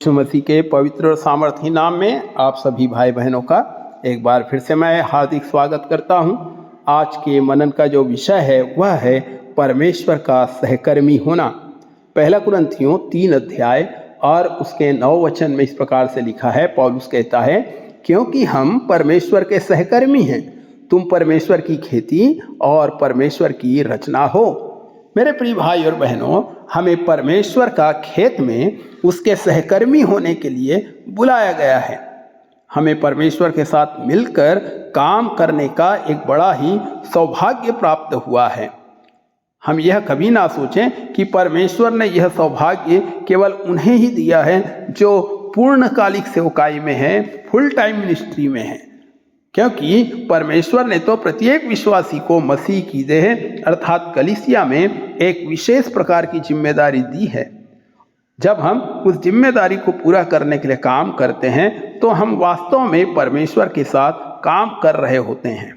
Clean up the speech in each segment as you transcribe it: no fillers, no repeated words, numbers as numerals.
यीशु मसीह के पवित्र और सामर्थी नाम में आप सभी भाई बहनों का एक बार फिर से मैं हार्दिक स्वागत करता हूं। आज के मनन का जो विषय है वह है परमेश्वर का सहकर्मी होना। पहला कुरिन्थियों 3 अध्याय और उसके 9 वचन में इस प्रकार से लिखा है। पौलुस कहता है, क्योंकि हम परमेश्वर के सहकर्मी हैं, तुम परमेश्वर की खेती और परमेश्वर की रचना हो। मेरे प्रिय भाई और बहनों, हमें परमेश्वर का खेत में उसके सहकर्मी होने के लिए बुलाया गया है। हमें परमेश्वर के साथ मिलकर काम करने का एक बड़ा ही सौभाग्य प्राप्त हुआ है। हम यह कभी ना सोचें कि परमेश्वर ने यह सौभाग्य केवल उन्हें ही दिया है जो पूर्णकालिक सेवकाई में है, फुल टाइम मिनिस्ट्री में है, क्योंकि परमेश्वर ने तो प्रत्येक विश्वासी को मसीह की देह अर्थात कलीसिया में एक विशेष प्रकार की जिम्मेदारी दी है। जब हम उस जिम्मेदारी को पूरा करने के लिए काम करते हैं तो हम वास्तव में परमेश्वर के साथ काम कर रहे होते हैं।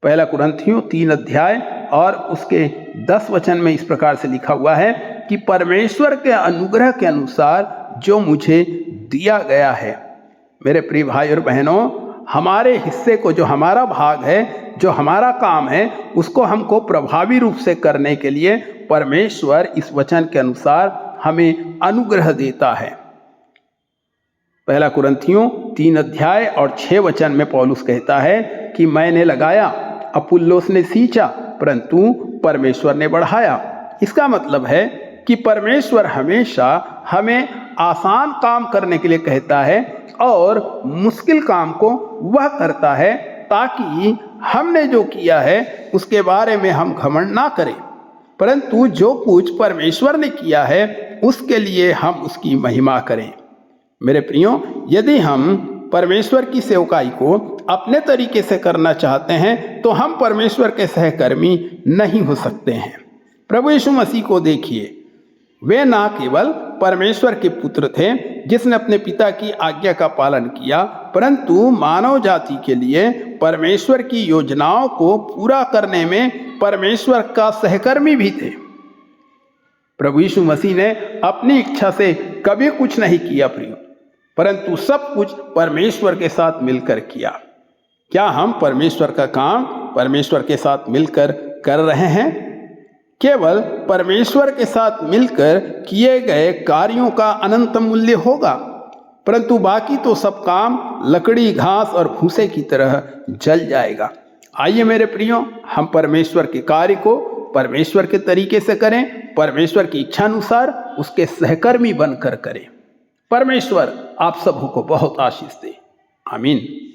पहला कुरिन्थियों 3 अध्याय और उसके 10 वचन में इस प्रकार से लिखा हुआ है कि परमेश्वर के अनुग्रह के अनुसार जो मुझे दिया गया है। मेरे प्रिय भाई और बहनों, हमारे हिस्से को, जो हमारा भाग है, जो हमारा काम है, उसको हमको प्रभावी रूप से करने के लिए परमेश्वर इस वचन के अनुसार हमें अनुग्रह देता है। पहला कुरिन्थियों 3 अध्याय और 6 वचन में पौलुस कहता है कि मैंने लगाया, अपुल्लोस ने सींचा, परंतु परमेश्वर ने बढ़ाया। इसका मतलब है कि परमेश्वर हमेशा हमें आसान काम करने के लिए कहता है और मुश्किल काम को वह करता है ताकि हमने जो किया है उसके बारे में हम घमंड ना करें, परंतु जो कुछ परमेश्वर ने किया है उसके लिए हम उसकी महिमा करें। मेरे प्रियो, यदि हम परमेश्वर की सेवकाई को अपने तरीके से करना चाहते हैं तो हम परमेश्वर के सहकर्मी नहीं हो सकते हैं। प्रभु यीशु मसीह को देखिए, वे ना केवल परमेश्वर के पुत्र थे जिसने अपने पिता की आज्ञा का पालन किया, परंतु मानव जाति के लिए परमेश्वर की योजनाओं को पूरा करने में परमेश्वर का सहकर्मी भी थे। प्रभु यीशु मसीह ने अपनी इच्छा से कभी कुछ नहीं किया प्रियो, परंतु सब कुछ परमेश्वर के साथ मिलकर किया। क्या हम परमेश्वर का काम परमेश्वर के साथ मिलकर कर रहे हैं? केवल परमेश्वर के साथ मिलकर किए गए कार्यों का अनंत मूल्य होगा, परंतु बाकी तो सब काम लकड़ी, घास और भूसे की तरह जल जाएगा। आइए मेरे प्रियो, हम परमेश्वर के कार्य को परमेश्वर के तरीके से करें, परमेश्वर की इच्छा अनुसार उसके सहकर्मी बनकर करें। परमेश्वर आप सबको बहुत आशीष दे। आमीन।